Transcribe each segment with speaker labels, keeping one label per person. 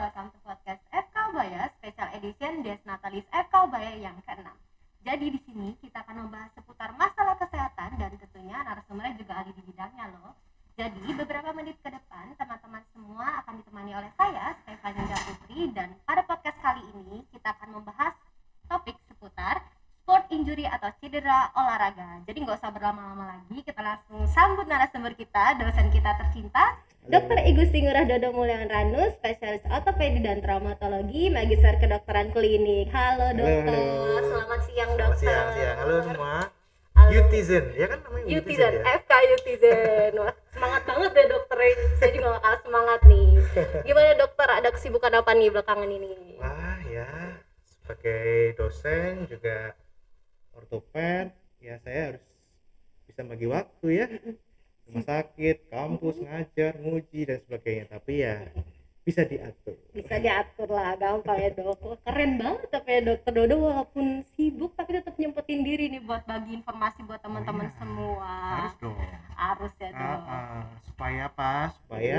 Speaker 1: welcome to podcast FK Ubaya Special Edition Des Natalis FK Ubaya yang ke-6. Jadi di sini kita akan membahas seputar masalah kesehatan dan tentunya narasumbernya juga ahli di bidangnya loh. Jadi beberapa menit ke depan teman-teman semua akan ditemani oleh saya, Stefani Putri, dan pada podcast kali ini kita akan membahas topik seputar sport injury atau cedera olahraga. Jadi nggak usah berlama-lama lagi, kita langsung sambut narasumber kita, dosen kita tercinta, Dr. Igusti Ngurah Dodo Mulyan Ranu, spesialis ortopedi dan traumatologi, magister kedokteran klinik. Halo dokter,
Speaker 2: halo.
Speaker 1: Selamat siang dokter.
Speaker 2: Selamat siang, halo semua.
Speaker 1: Halo.
Speaker 2: Utizen, ya kan namanya
Speaker 1: Utizen,
Speaker 2: ya?
Speaker 1: FK Utizen. Wah, semangat banget ya dokter, saya juga gak kalah semangat nih. Gimana dokter, ada kesibukan apa nih belakangan ini?
Speaker 2: Wah ya, sebagai dosen juga ortoped, ya saya harus bisa bagi waktu ya. Rumah sakit, kampus, ngajar, nguji dan sebagainya. Tapi ya bisa diatur.
Speaker 1: Bisa diatur lah, gampang ya dok. Wah, keren banget tapi ya dokter Dodo walaupun sibuk tapi tetap nyempetin diri nih buat bagi informasi buat teman-teman semua.
Speaker 2: Harus dong.
Speaker 1: Harus ya dok.
Speaker 2: Supaya apa? Supaya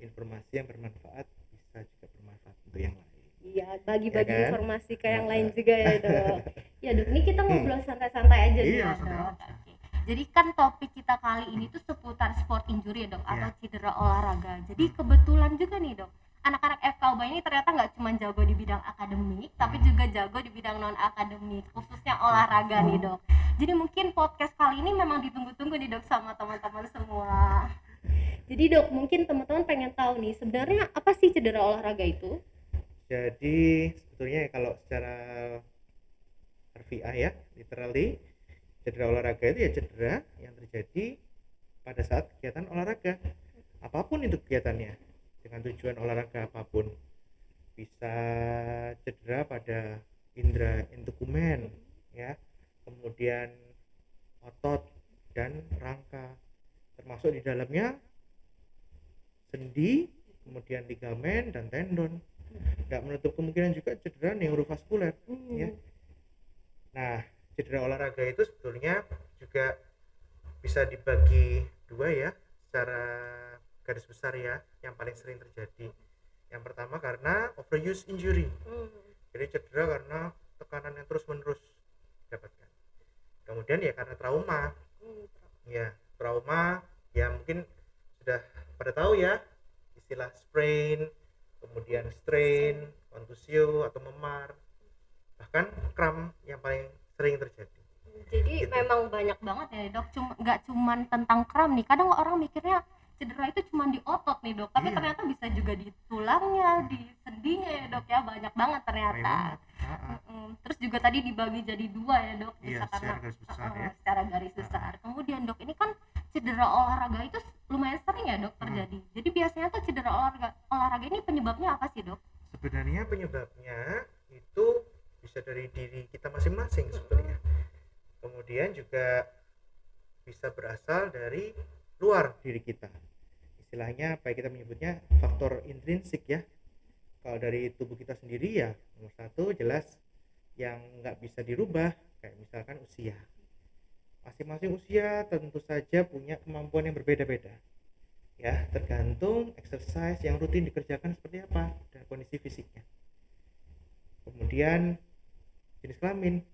Speaker 2: informasi yang bermanfaat bisa juga bermanfaat untuk yang lain.
Speaker 1: Iya, bagi-bagi
Speaker 2: Ya kan?
Speaker 1: informasi ke yang lain juga ya dok. Ya dok, ini kita ngobrol santai-santai aja nih
Speaker 2: Iya,
Speaker 1: ya
Speaker 2: santai
Speaker 1: dok.
Speaker 2: aja.
Speaker 1: Oke. Jadi kan topik kita kali ini tuh seputar sport injury ya dok, atau cedera olahraga. Jadi kebetulan juga nih dok, anak-anak FK Ubaya ini ternyata nggak cuma jago di bidang akademik, tapi juga jago di bidang non akademik, khususnya olahraga nih dok. Jadi mungkin podcast kali ini memang ditunggu-tunggu nih dok sama teman-teman semua. Jadi dok, mungkin teman-teman pengen tahu nih sebenarnya apa sih cedera olahraga itu?
Speaker 2: Jadi sebetulnya kalau secara harfiah ya, literally, cedera olahraga itu ya cedera yang terjadi pada saat kegiatan olahraga, apapun itu kegiatannya, dengan tujuan olahraga apapun. Bisa cedera pada indera integumen ya, kemudian otot dan rangka, termasuk di dalamnya sendi, kemudian ligamen dan tendon. Tidak menutup kemungkinan juga cedera neurovaskuler ya. Nah, cedera olahraga itu sebetulnya juga bisa dibagi dua ya, secara garis besar ya, yang paling sering terjadi. Yang pertama karena overuse injury, jadi cedera karena tekanan yang terus menerus didapatkan. Kemudian ya karena trauma, trauma ya mungkin sudah pada tahu ya istilah sprain, kemudian strain, kontusio atau memar, bahkan kram yang paling sering terjadi.
Speaker 1: Jadi gitu. Memang banyak banget ya dok, nggak cuman tentang kram nih, kadang orang mikirnya cedera itu cuma di otot nih dok, tapi ternyata bisa juga di tulangnya, di sendinya ya dok ya, banyak banget ternyata. Terus juga tadi dibagi jadi dua ya dok, bisa karena secara garis besar. Kemudian dok, ini kan cedera olahraga itu lumayan sering ya dok terjadi. Jadi biasanya tuh cedera olahraga ini penyebabnya apa sih dok?
Speaker 2: Sebenarnya penyebabnya itu bisa dari diri kita masing-masing sebetulnya. Kemudian juga bisa berasal dari luar diri kita. Istilahnya apa kita menyebutnya faktor intrinsik ya. Kalau dari tubuh kita sendiri ya nomor satu jelas yang nggak bisa dirubah, kayak misalkan usia. Masing-masing usia tentu saja punya kemampuan yang berbeda-beda ya, tergantung exercise yang rutin dikerjakan seperti apa dan kondisi fisiknya. Kemudian jenis kelamin,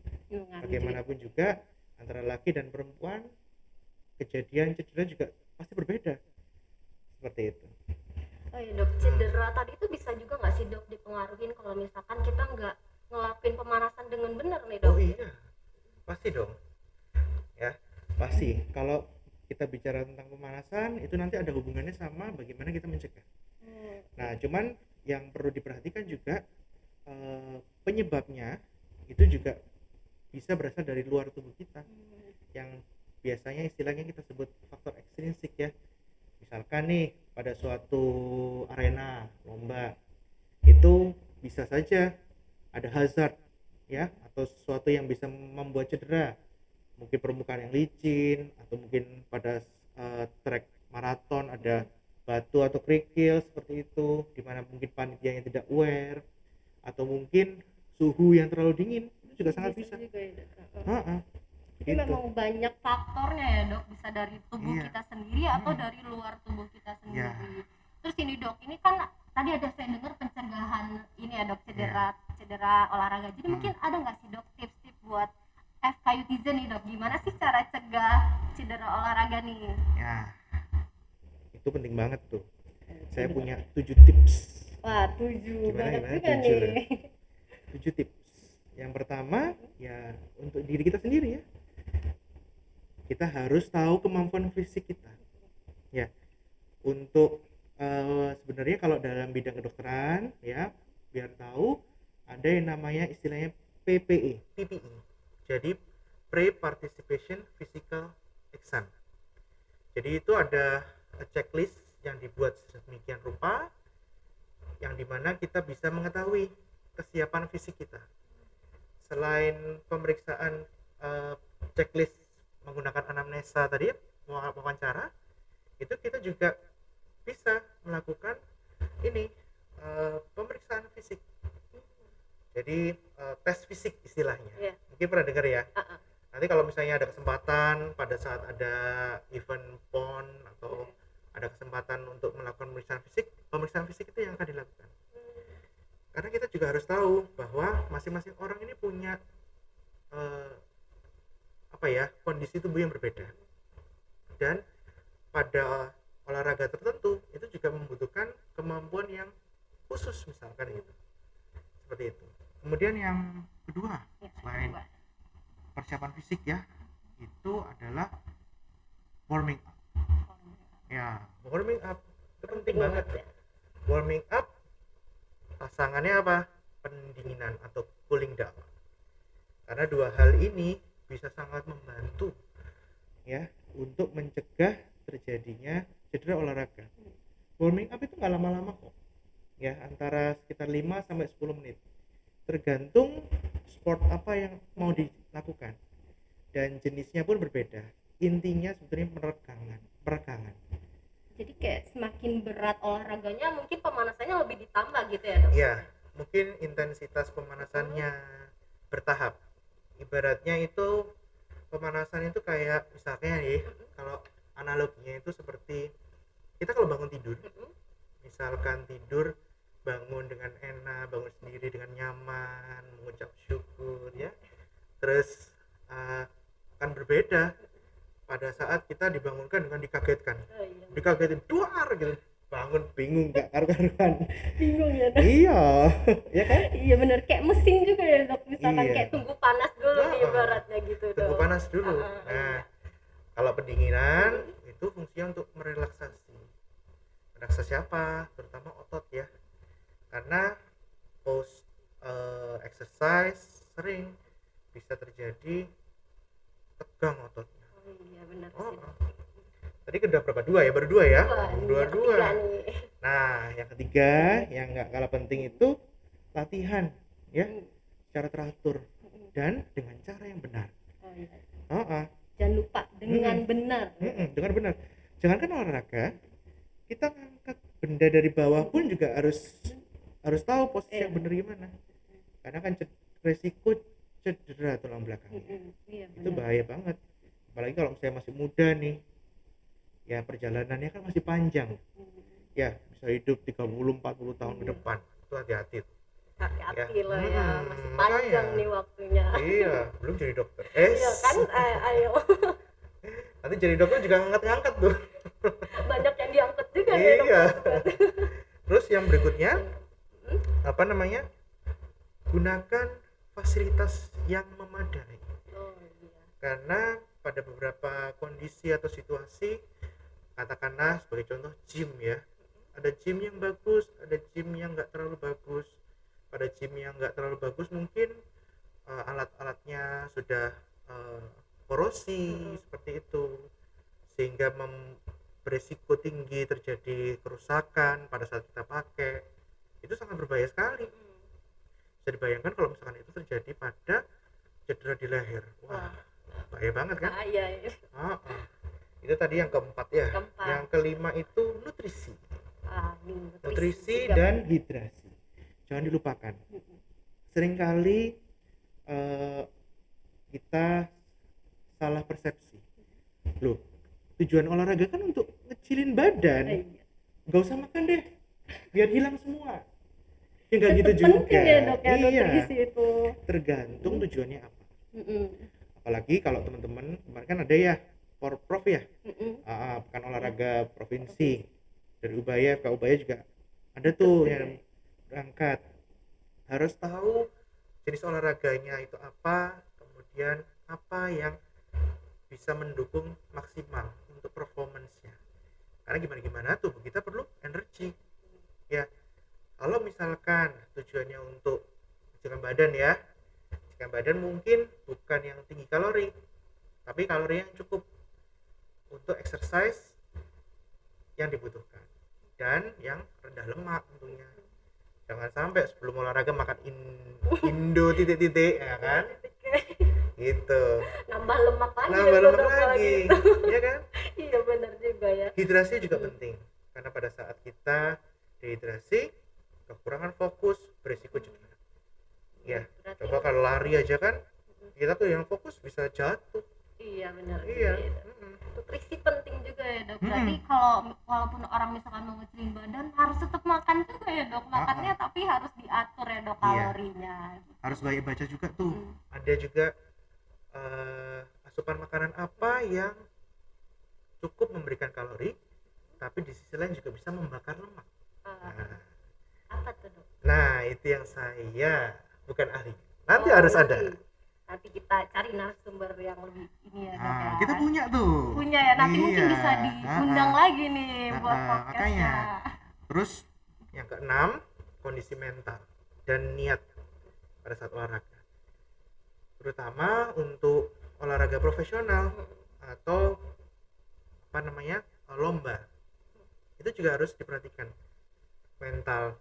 Speaker 2: bagaimanapun juga antara laki dan perempuan kejadian cedera juga pasti berbeda, seperti itu.
Speaker 1: Oh iya dok, cedera tadi itu bisa juga nggak sih dok dipengaruhin kalau misalkan kita nggak ngelakuin pemanasan dengan benar nih dok?
Speaker 2: Oh iya, pasti dong ya, pasti. Kalau kita bicara tentang pemanasan itu nanti ada hubungannya sama bagaimana kita mencegah. Nah cuman yang perlu diperhatikan juga penyebabnya itu juga bisa berasal dari luar tubuh kita, yang biasanya istilahnya kita sebut faktor ekstrinsik ya. Misalkan nih pada suatu arena lomba itu bisa saja ada hazard ya, atau sesuatu yang bisa membuat cedera, mungkin permukaan yang licin, atau mungkin pada trek maraton ada batu atau kerikil seperti itu, dimana mungkin panitia yang tidak aware, atau mungkin suhu yang terlalu dingin itu juga sangat bisa.
Speaker 1: Jadi gitu. Memang banyak faktornya ya dok, bisa dari tubuh kita sendiri atau dari luar tubuh kita sendiri. Terus ini dok, ini kan tadi ada saya dengar pencegahan ini ya dok, cedera olahraga. Jadi mungkin ada nggak sih dok tips-tips buat FKUtizen nih dok, gimana sih cara cegah cedera olahraga nih?
Speaker 2: Ya, itu penting banget tuh. Saya punya 7 tips.
Speaker 1: Wah, 7 banget juga
Speaker 2: 7
Speaker 1: nih.
Speaker 2: 7 tips. Yang pertama ya untuk diri kita sendiri ya. Kita harus tahu kemampuan fisik kita. Ya, untuk sebenarnya kalau dalam bidang kedokteran ya, biar tahu ada yang namanya istilahnya PPE. Jadi Pre-Participation Physical Exam. Jadi itu ada checklist yang dibuat sedemikian rupa yang dimana kita bisa mengetahui kesiapan fisik kita. Selain pemeriksaan checklist menggunakan anamnesa tadi, wawancara, itu kita juga bisa melakukan ini pemeriksaan fisik. Jadi tes fisik istilahnya. Mungkin pernah dengar ya. Nanti kalau misalnya ada kesempatan pada saat ada event PON atau ada kesempatan untuk melakukan pemeriksaan fisik itu yang akan dilakukan. Karena kita juga harus tahu bahwa masing-masing orang ini punya kondisi tubuh yang berbeda, dan pada olahraga tertentu itu juga membutuhkan kemampuan yang khusus, misalkan itu seperti itu. Kemudian yang kedua, selain persiapan fisik ya, itu adalah warming up. Ya, warming up itu penting banget ya. Warming up pasangannya apa? Pendinginan atau cooling down. Karena dua hal ini bisa sangat membantu ya untuk mencegah terjadinya cedera olahraga. Warming up itu nggak lama-lama kok. Ya, antara sekitar 5 sampai 10 menit. Tergantung sport apa yang mau dilakukan. Dan jenisnya pun berbeda. Intinya sebetulnya peregangan.
Speaker 1: Jadi kayak semakin berat olahraganya mungkin pemanasannya lebih ditambah gitu ya dok?
Speaker 2: Iya, mungkin intensitas pemanasannya bertahap. Ibaratnya itu pemanasan itu kayak misalnya ya, kalau analoginya itu seperti kita kalau bangun tidur, misalkan tidur bangun dengan enak, bangun sendiri dengan nyaman, mengucap syukur ya, terus akan berbeda pada saat kita dibangunkan dengan dikagetkan. Dikagetin duar gitu, bangun bingung gak karu-karuan.
Speaker 1: Bingung ya dok?
Speaker 2: Iya ya kan,
Speaker 1: Iya bener, kayak mesin juga ya dok, misalkan
Speaker 2: Iya.
Speaker 1: kayak tunggu panas dulu nih ibaratnya gitu dok.
Speaker 2: Tunggu panas dulu. Nah, kalau pendinginan itu fungsinya untuk merelaksasi apa, terutama otot ya, karena post exercise sering bisa terjadi tegang ototnya.
Speaker 1: Iya benar sih.
Speaker 2: Tadi udah berapa? Baru dua ya. Dua.
Speaker 1: Nih.
Speaker 2: Nah, yang ketiga yang nggak kalah penting itu latihan ya, secara teratur dan dengan cara yang benar.
Speaker 1: Jangan lupa dengan benar.
Speaker 2: Dengan benar. Jangankan olahraga, kita ngangkat benda dari bawah pun juga harus tahu posisi yang benar gimana. Karena kan resiko cedera tulang belakang. Itu bahaya banget. Apalagi kalau misalnya masih muda nih. Ya perjalanannya kan masih panjang. Ya, bisa hidup 30-40 tahun ke depan. Itu hati-hati.
Speaker 1: Hati-hati loh ya, masih panjang nih waktunya.
Speaker 2: Iya, belum jadi dokter.
Speaker 1: Iya kan, ayo.
Speaker 2: Nanti jadi dokter juga ngangkat-ngangkat tuh.
Speaker 1: Banyak yang diangkat juga nih
Speaker 2: Iya.
Speaker 1: dokter.
Speaker 2: Terus yang berikutnya, gunakan fasilitas yang memadai. Karena pada beberapa kondisi atau situasi, katakanlah sebagai contoh gym ya, ada gym yang bagus, ada gym yang nggak terlalu bagus. Pada gym yang nggak terlalu bagus mungkin alat-alatnya sudah korosi seperti itu, sehingga beresiko tinggi terjadi kerusakan pada saat kita pakai. Itu sangat berbahaya sekali. Bisa dibayangkan kalau misalkan itu terjadi pada cedera di leher. Wah, bahaya banget kan?
Speaker 1: Iya.
Speaker 2: Itu tadi yang keempat ya. Yang kelima itu nutrisi. Nutrisi dan hidrasi. Jangan dilupakan. Seringkali kita salah persepsi. Loh, tujuan olahraga kan untuk ngecilin badan. Nggak usah makan deh. biar hilang semua. Ya nggak gitu
Speaker 1: Tetap
Speaker 2: juga.
Speaker 1: penting ya dok ya
Speaker 2: Iya,
Speaker 1: nutrisi itu.
Speaker 2: tergantung tujuannya apa.
Speaker 1: Mm-mm.
Speaker 2: Apalagi kalau teman-teman kemarin kan ada ya Porprov ya,
Speaker 1: Mm-mm.
Speaker 2: pekan olahraga provinsi dari Ubaya, FK Ubaya juga ada tuh yang berangkat. Harus tahu jenis olahraganya itu apa, kemudian apa yang bisa mendukung maksimal untuk performance-nya. Karena gimana tubuh kita perlu energi. Ya, kalau misalkan tujuannya untuk menjaga badan ya, menjaga badan mungkin bukan yang tinggi kalori, tapi kalori yang cukup untuk exercise yang dibutuhkan dan yang rendah lemak tentunya. Jangan sampai sebelum olahraga makan Indo titik-titik ya kan, gitu,
Speaker 1: Nambah lemak lagi
Speaker 2: nambah
Speaker 1: ya
Speaker 2: lemak
Speaker 1: dok
Speaker 2: lagi
Speaker 1: gitu.
Speaker 2: ya kan.
Speaker 1: Iya benar juga ya.
Speaker 2: Hidrasi juga penting karena pada saat kita dehidrasi kekurangan fokus berisiko cedera ya.
Speaker 1: Berarti
Speaker 2: Coba kalau lari aja kan kita tuh yang fokus bisa jatuh.
Speaker 1: iya benar
Speaker 2: Iya.
Speaker 1: juga ya, dok. Nutrisi penting juga ya dok. Berarti kalau walaupun orang misalkan mau ngecilin badan harus tetap makan juga ya dok. Makannya tapi harus diatur ya dok kalorinya.
Speaker 2: Harus banyak baca juga tuh. Ada juga asupan makanan apa yang cukup memberikan kalori tapi di sisi lain juga bisa membakar lemak.
Speaker 1: Apa tuh dok?
Speaker 2: Nah itu yang saya bukan ahli. Nanti harus ada.
Speaker 1: Nanti kita cari narasumber yang lebih ini ya dok ya.
Speaker 2: Kita punya tuh.
Speaker 1: Punya ya. Nanti mungkin bisa diundang lagi nih buat podcastnya.
Speaker 2: Terus yang keenam, kondisi mental dan niat pada saat olahraga. Terutama untuk olahraga profesional atau apa namanya lomba, itu juga harus diperhatikan mental.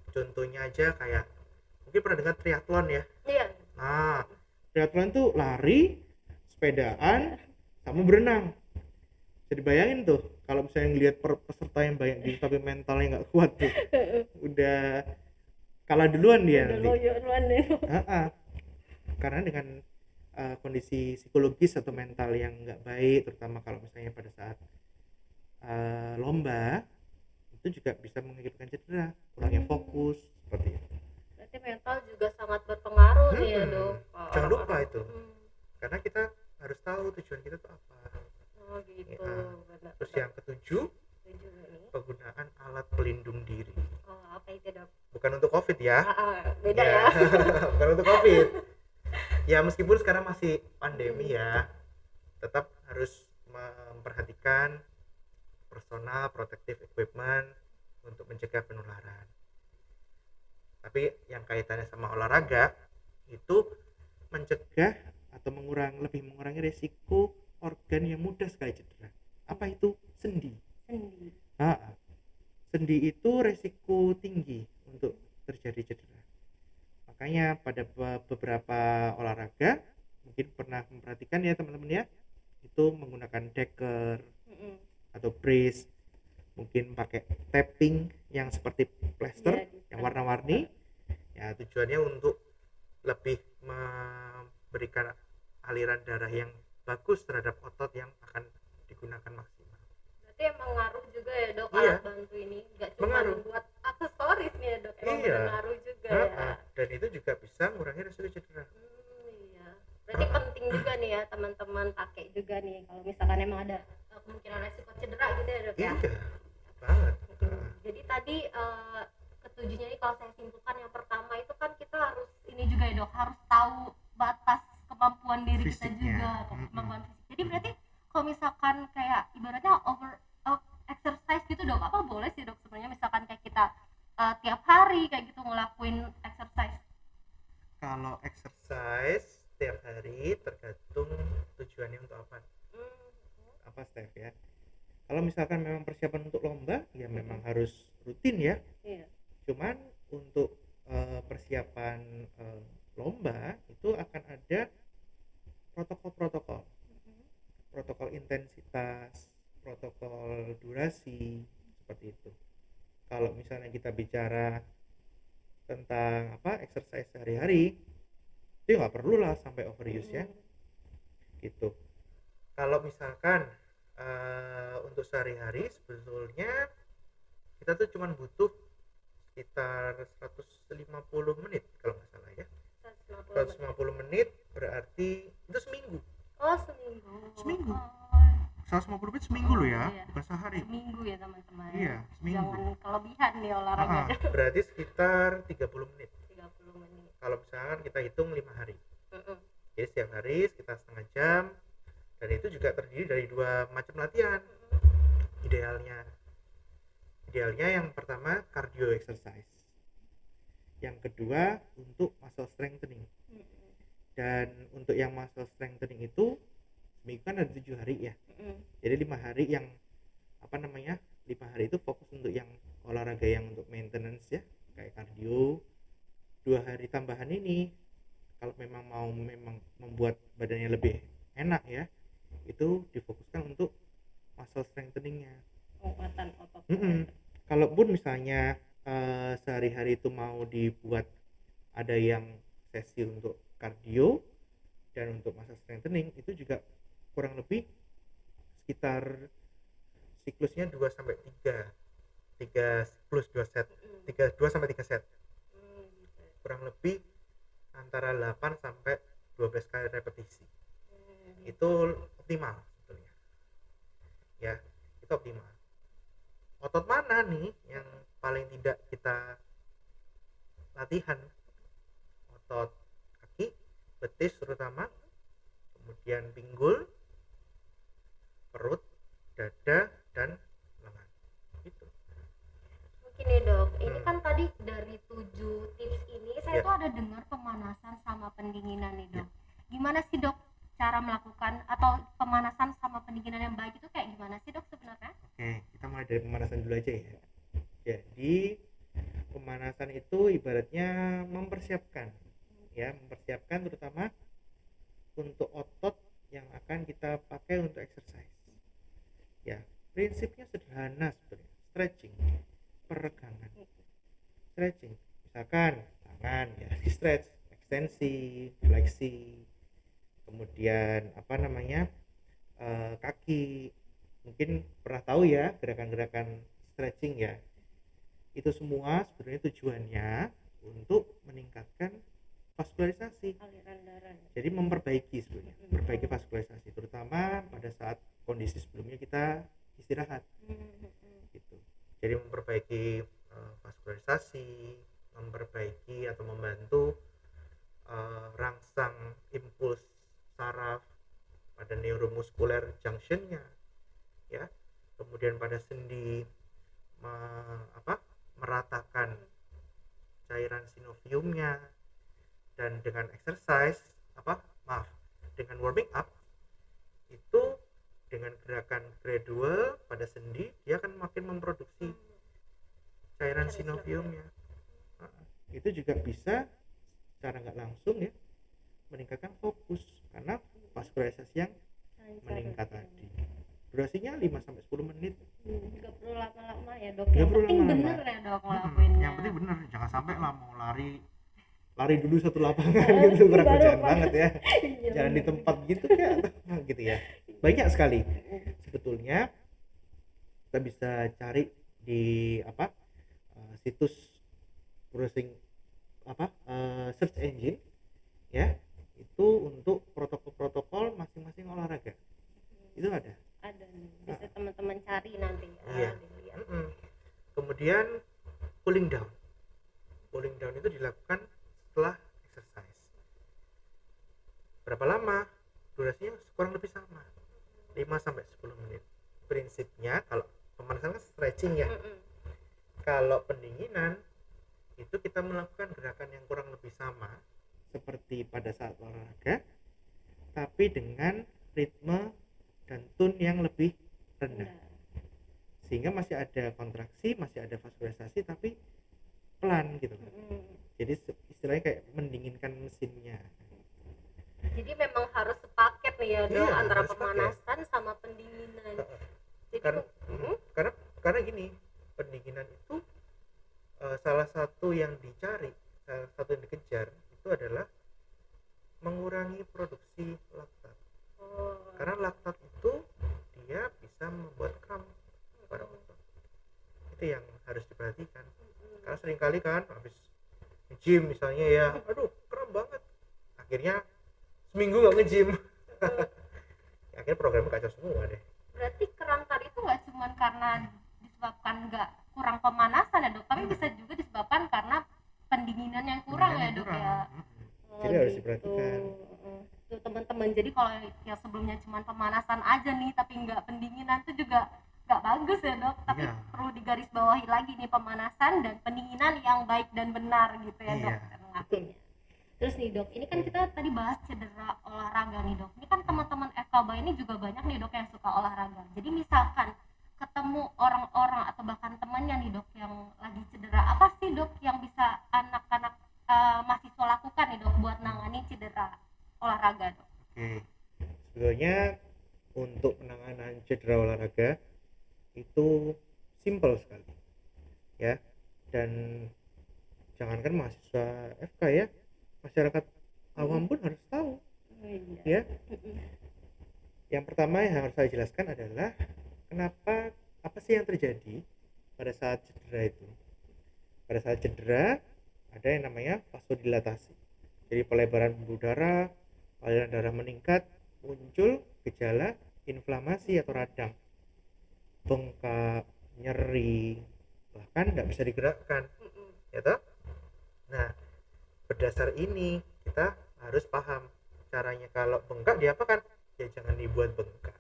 Speaker 2: Contohnya aja kayak mungkin pernah dengar triathlon ya.
Speaker 1: Iya.
Speaker 2: Nah, triathlon tuh lari, sepedaan, sama berenang. Jadi bayangin tuh kalau misalnya ngelihat peserta yang banyak di tapi mentalnya nggak kuat tuh, udah kalah duluan dia nanti. Karena dengan kondisi psikologis atau mental yang nggak baik, terutama kalau misalnya pada saat lomba, itu juga bisa mengakibatkan cedera, kurangnya fokus seperti itu.
Speaker 1: Berarti mental juga sangat berpengaruh nih ya dok.
Speaker 2: Jangan lupa itu, karena kita harus tahu tujuan kita tuh apa.
Speaker 1: Gitu.
Speaker 2: Ya. Terus yang ketujuh, penggunaan alat pelindung diri.
Speaker 1: Apa itu dok?
Speaker 2: Bukan untuk COVID ya.
Speaker 1: Beda ya.
Speaker 2: Bukan untuk COVID. Ya meskipun sekarang masih pandemi ya, tetap harus memperhatikan personal protective equipment untuk mencegah penularan. Tapi yang kaitannya sama olahraga itu mencegah atau lebih mengurangi risiko organ yang mudah sekali cedera. Apa itu? Sendi. Sendi itu risiko tinggi untuk terjadi cedera. Makanya pada beberapa olahraga mungkin pernah memperhatikan ya teman-teman ya, itu menggunakan decker atau brace, mungkin pakai tapping yang seperti plester yang warna-warni ya, tujuannya untuk lebih memberikan aliran darah yang bagus terhadap otot yang akan digunakan maksimal.
Speaker 1: Berarti emang ngaruh juga ya dok alat bantu ini, nggak cuma buat aksesoris nih ya dok, emang ngaruh juga ya.
Speaker 2: Dan itu juga bisa mengurangi risiko cedera.
Speaker 1: Berarti penting juga nih ya teman-teman pakai juga nih kalau misalkan emang ada kemungkinan risiko cedera gitu ya dok ya.
Speaker 2: Iya banget.
Speaker 1: Jadi tadi ketujuhnya ini kalau saya simpulkan, yang pertama itu kan kita harus ini juga ya dok, harus tahu batas kemampuan diri fisiknya. Kita juga kemampuan fisik. Jadi berarti kalau misalkan kayak ibaratnya over exercise gitu dok, apa boleh sih dok sebenarnya misalkan kayak kita tiap hari kayak gitu ngelakuin exercise?
Speaker 2: Kalau exercise tiap hari tergantung tujuannya untuk apa. Apa Steph ya? Kalau misalkan memang persiapan untuk lomba ya memang harus rutin ya. Cuman untuk persiapan lomba itu akan ada protokol intensitas, protokol durasi seperti itu. Kalau misalnya kita bicara tentang exercise sehari-hari, itu nggak perlu lah sampai overuse ya gitu. Kalau misalkan untuk sehari-hari sebetulnya kita tuh cuman butuh sekitar 150 menit kalau nggak salah ya. 150 menit berarti itu seminggu.
Speaker 1: Oh, seminggu.
Speaker 2: Seminggu.
Speaker 1: Oh,
Speaker 2: 150 menit seminggu loh ya,
Speaker 1: iya.
Speaker 2: bukan sehari.
Speaker 1: Seminggu ya teman-teman.
Speaker 2: Iya, seminggu.
Speaker 1: Jangan kelebihan nih olahraga.
Speaker 2: Berarti sekitar 30 menit.
Speaker 1: 30 menit.
Speaker 2: Kalau misalkan kita hitung 5 hari.
Speaker 1: Mm-mm.
Speaker 2: Jadi setiap hari sekitar setengah jam, dan itu juga terdiri dari 2 macam latihan. Idealnya yang pertama cardio exercise, yang kedua untuk muscle strengthening. Dan untuk yang muscle strengthening itu seminggu kan ada 7 hari ya. Jadi 5 hari yang 5 hari itu fokus untuk yang olahraga yang untuk maintenance ya, kayak cardio. 2 hari tambahan ini kalau memang mau membuat badannya lebih enak ya, itu difokuskan untuk muscle strengtheningnya,
Speaker 1: Penguatan otot.
Speaker 2: Kalaupun misalnya sehari-hari itu mau dibuat ada yang sesi untuk cardio dan untuk muscle strengthening, itu juga kurang lebih sekitar siklusnya 2 sampai 3 plus 2 set, 2 sampai 3 set, kurang lebih antara 8 sampai 12 kali repetisi. Itu optimal sebetulnya ya, itu optimal. Otot mana nih yang paling tidak kita latihan? Otot kaki, betis terutama, kemudian pinggul, perut, dada, dan lengan. Gitu.
Speaker 1: Mungkin nih dok, ini kan tadi dari 7 tips ini saya
Speaker 2: Ya.
Speaker 1: tuh ada dengar pemanasan sama pendinginan nih dok. Gimana sih dok cara melakukan atau pemanasan sama pendinginan yang baik itu kayak gimana sih dok sebenarnya?
Speaker 2: Oke, kita mulai dari pemanasan dulu aja ya. Jadi pemanasan itu ibaratnya mempersiapkan terutama untuk otot yang akan kita pakai untuk exercise. Ya, prinsipnya sederhana sebenarnya. Stretching, peregangan. Stretching, misalkan tangan ya di stretch, ekstensi, fleksi, kemudian kaki. Mungkin pernah tahu ya gerakan-gerakan stretching ya. Itu semua sebenarnya tujuannya untuk meningkatkan vaskularisasi,
Speaker 1: Aliran darah.
Speaker 2: jadi memperbaiki vaskularisasi, terutama pada saat kondisi sebelumnya kita istirahat gitu. Jadi memperbaiki vaskularisasi, memperbaiki atau membantu rangsang impuls saraf pada neuromuskuler junctionnya ya, kemudian pada sendi meratakan cairan sinoviumnya, dan dengan dengan warming up itu dengan gerakan gradual pada sendi dia akan makin memproduksi cairan sinoviumnya. Itu juga bisa secara nggak langsung ya meningkatkan fokus karena vaskularisasi yang meningkat tadi. Durasinya 5 sampai 10 menit.
Speaker 1: Nggak perlu lama-lama ya dok. Yang penting bener ya dok ngelakuinnya.
Speaker 2: Yang penting bener, jangan sampai lah mau lari dulu satu lapangan gitu, kurang kerjaan banget ya. Jangan di tempat gitu ya gitu ya. Banyak sekali sebetulnya kita bisa cari di situs browsing search engine ya, itu untuk protokol masing-masing olahraga itu ada
Speaker 1: nih, bisa teman-teman cari nanti ya.
Speaker 2: Iya. Kemudian cooling down itu dilakukan setelah exercise. Berapa lama? Durasinya kurang lebih sama, 5 sampai 10 menit. Prinsipnya kalau pemanasan kan stretching ya. Kalau pendinginan itu kita melakukan gerakan yang kurang lebih sama seperti pada saat olahraga, tapi dengan ritme dan tone yang lebih rendah, sehingga masih ada kontraksi, masih ada vaskularisasi, tapi pelan gitu. Jadi istilahnya kayak mendinginkan mesinnya.
Speaker 1: Jadi memang harus sepaket nih ya dok, antara pemanasan sama pendinginan. Jadi
Speaker 2: karena gini, pendinginan itu salah satu yang dikejar itu adalah mengurangi produksi laktat. Karena laktat itu dia bisa membuat kram pada otot. Itu yang harus harus diperhatikan. Karena seringkali kan habis nge-gym misalnya ya, aduh kram banget, akhirnya seminggu nggak nge-gym. Akhirnya programnya kacau semua deh.
Speaker 1: Berarti kram tadi itu nggak cuma karena disebabkan nggak kurang pemanasan ya dok, tapi bisa juga disebabkan karena pendinginan yang kurang ya dok ya.
Speaker 2: Jadi harus diperhatikan.
Speaker 1: Tuh teman-teman, jadi kalau yang sebelumnya cuma pemanasan aja nih tapi nggak pendinginan tuh juga nggak bagus ya dok, tapi
Speaker 2: Iya.
Speaker 1: perlu digarisbawahi lagi nih pemanasan dan pendinginan yang baik dan benar gitu ya dok.
Speaker 2: Iya.
Speaker 1: Terus nih dok, ini kan kita tadi bahas cedera olahraga nih dok. Ini kan teman-teman FKB ini juga banyak nih dok yang suka olahraga. Jadi misalkan ketemu orang-orang atau bahkan temannya nih dok yang lagi cedera, apa sih dok yang bisa anak-anak mahasiswa lakukan nih dok buat nangani cedera olahraga dok?
Speaker 2: Oke. Sebetulnya untuk penanganan cedera olahraga itu simple sekali ya, dan jangankan mahasiswa FK ya, masyarakat awam pun harus tahu ya. Yang pertama yang harus saya jelaskan adalah apa sih yang terjadi pada saat cedera itu. Pada saat cedera ada yang namanya vasodilatasi, jadi pelebaran pembuluh darah, aliran darah meningkat, muncul gejala inflamasi atau radang, bengkak, nyeri, bahkan tidak bisa digerakkan ya toh. Nah, berdasar ini kita harus paham caranya. Kalau bengkak diapakan? Ya jangan dibuat bengkak.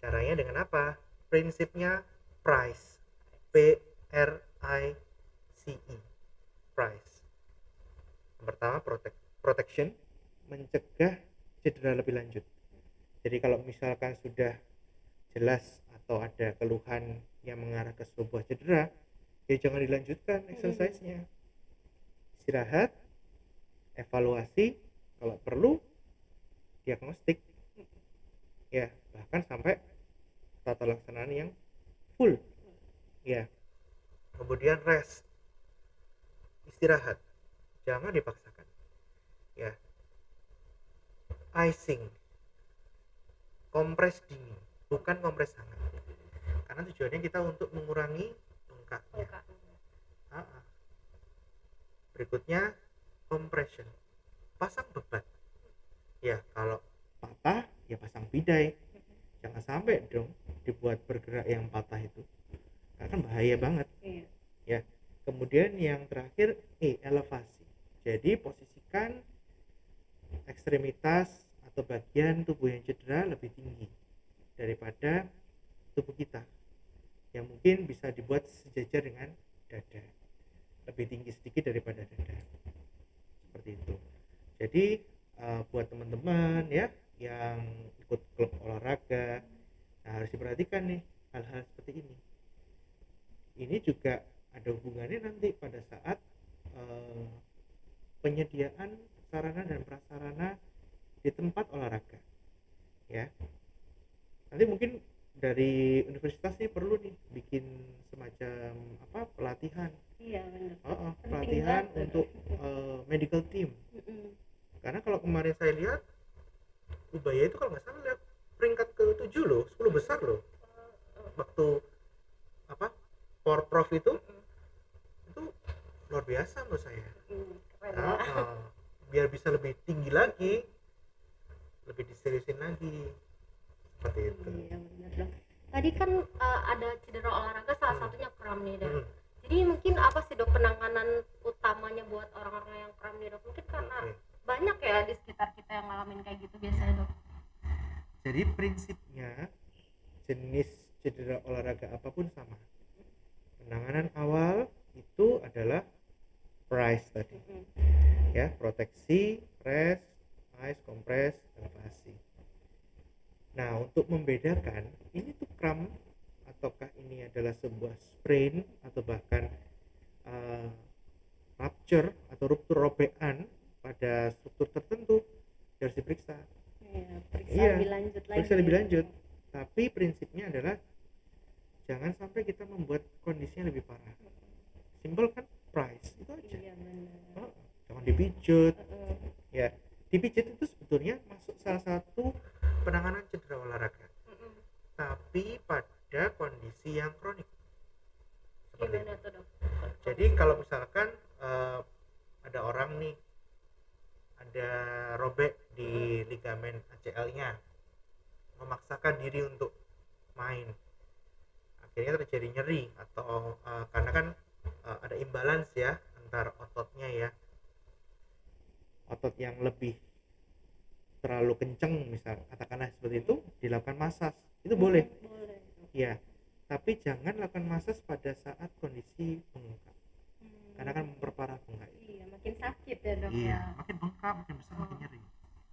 Speaker 2: Caranya dengan apa? Prinsipnya PRICE, PRICE, PRICE. Yang pertama protection, mencegah cedera lebih lanjut. Jadi kalau misalkan sudah jelas atau ada keluhan yang mengarah ke sebuah cedera, ya jangan dilanjutkan exercise-nya. Istirahat, evaluasi, kalau perlu diagnostik ya, bahkan sampai tata laksanaan yang full ya. Kemudian rest, istirahat, jangan dipaksakan ya. Icing, kompres dingin, bukan kompres hangat, karena tujuannya kita untuk mengurangi bengkaknya. Berikutnya compression, pasang beban ya. Kalau patah ya pasang bidai, jangan sampai dong dibuat bergerak yang patah itu, karena bahaya banget ya. Kemudian yang terakhir elevasi, jadi posisikan ekstremitas atau bagian tubuh yang cedera lebih tinggi daripada tubuh kita, yang mungkin bisa dibuat sejajar dengan dada, lebih tinggi sedikit daripada dada, seperti itu. Jadi buat teman-teman ya yang ikut klub olahraga, nah harus diperhatikan nih hal-hal seperti ini. Ini juga ada hubungannya nanti pada saat penyediaan sarana dan prasarana di tempat olahraga ya. Nanti mungkin dari universitas nih perlu nih bikin semacam pelatihan.
Speaker 1: Iya benar.
Speaker 2: Pelatihan untuk medical team. Karena kalau kemarin saya lihat Ubaya itu kalau nggak salah lihat peringkat ke-7 loh, 10 besar loh. Waktu Porprov itu luar biasa menurut saya. Biar bisa lebih tinggi lagi, lebih diseriusin lagi, seperti itu.
Speaker 1: Iya benar dong. Tadi kan ada cedera olahraga, salah satunya kram nih dok. Jadi mungkin apa sih dok penanganan utamanya buat orang-orang yang kram nih dok? Mungkin karena banyak ya di sekitar kita yang ngalamin kayak gitu biasanya dok.
Speaker 2: Jadi prinsipnya jenis cedera olahraga apapun sama. Penanganan awal itu adalah PRICE tadi ya, proteksi, rest, ice, kompres, elevasi. Nah, untuk membedakan ini tuh kram ataukah ini adalah sebuah sprain atau bahkan rupture atau ruptur robekan pada struktur tertentu, harus diperiksa. Periksa lebih lanjut. Tapi prinsipnya adalah jangan sampai kita membuat kondisinya lebih parah. Simpel kan, PRICE itu aja. Jangan dipijut ya. Dipijit itu sebetulnya masuk salah satu penanganan cedera olahraga, tapi pada kondisi yang kronik. Seperti itu. Jadi kalau misalkan ada orang nih ada robek di ligamen ACL-nya, memaksakan diri untuk main, akhirnya terjadi nyeri atau karena kan ada imbalance ya antar ototnya ya, otot yang lebih terlalu kenceng misal katakanlah seperti itu, dilakukan massage itu boleh ya, tapi jangan lakukan massage pada saat kondisi bengkak karena kan memperparah bengkak.
Speaker 1: Iya, makin sakit ya dok
Speaker 2: Iya,
Speaker 1: ya.
Speaker 2: makin bengkak, makin besar, makin nyeri.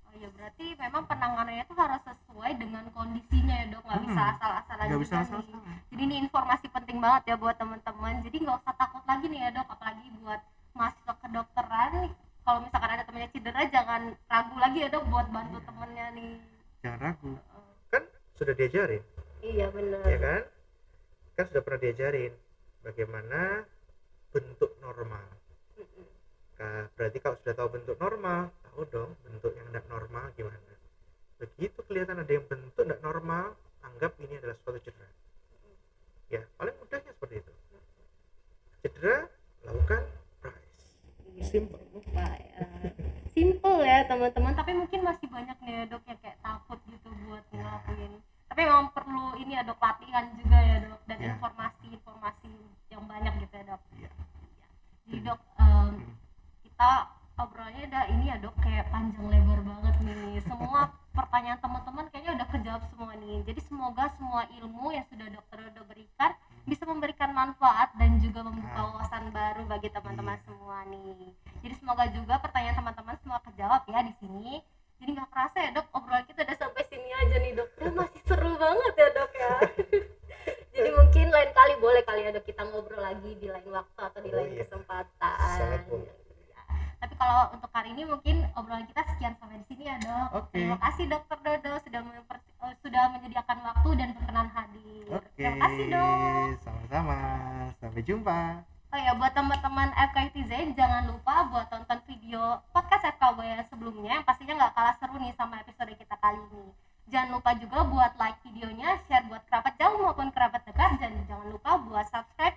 Speaker 1: Oh iya, berarti memang penanganannya itu harus sesuai dengan kondisinya ya dok, nggak bisa asal-asalan
Speaker 2: Nggak
Speaker 1: juga
Speaker 2: bisa
Speaker 1: nih.
Speaker 2: asal-asalan.
Speaker 1: Jadi ini informasi penting banget ya buat teman-teman. Jadi nggak usah takut lagi nih ya dok, apalagi buat mahasiswa kedokteran nih. Kalau misalkan ada temennya cedera, jangan ragu lagi ya dok buat bantu temennya nih.
Speaker 2: Jangan ragu. Kan sudah diajarin.
Speaker 1: Iya benar.
Speaker 2: Ya kan sudah pernah diajarin bagaimana bentuk normal. Nah, berarti kalau sudah tahu bentuk normal, tahu dong bentuk yang tidak normal gimana. Begitu kelihatan ada yang bentuk tidak normal, anggap ini adalah suatu cedera. Ya, paling mudahnya seperti itu. Cedera, lakukan price. Simple.
Speaker 1: Simple ya teman-teman, tapi mungkin masih banyak nih ya dok yang kayak takut gitu buat ngelakuin. Tapi memang perlu ini ya dok, latihan juga ya dok, dan informasi yang banyak gitu ya dok. Jadi dok, kita obrolannya udah ini ya dok, kayak panjang lebar banget nih. Semua pertanyaan teman-teman kayaknya udah kejawab semua nih. Jadi semoga semua ilmu yang sudah dokter Dodo berikan bisa memberikan manfaat dan juga membuka wawasan baru bagi teman-teman semua nih. Jadi semoga juga pertanyaan teman-teman semua kejawab ya di sini. Jadi nggak kerasa ya dok, obrolan kita udah sampai sini aja nih dok. Dan masih seru banget ya dok ya. Jadi mungkin lain kali boleh kali ya dok kita ngobrol lagi di lain waktu atau di lain kesempatan. Tapi kalau untuk kali ini mungkin obrolan kita sekian sampai di sini ya dok. Terima kasih dokter Dodo sudah menyediakan waktu dan berkenan hadir. Terima kasih dok.
Speaker 2: Sama-sama, sampai jumpa.
Speaker 1: Oh ya, buat teman-teman FKITZ jangan lupa buat tonton video podcast FKUBaya sebelumnya yang pastinya nggak kalah seru nih sama episode kita kali ini. Jangan lupa juga buat like videonya, share buat kerabat jauh maupun kerabat dekat, dan jangan lupa buat subscribe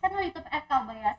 Speaker 1: channel YouTube FKUBaya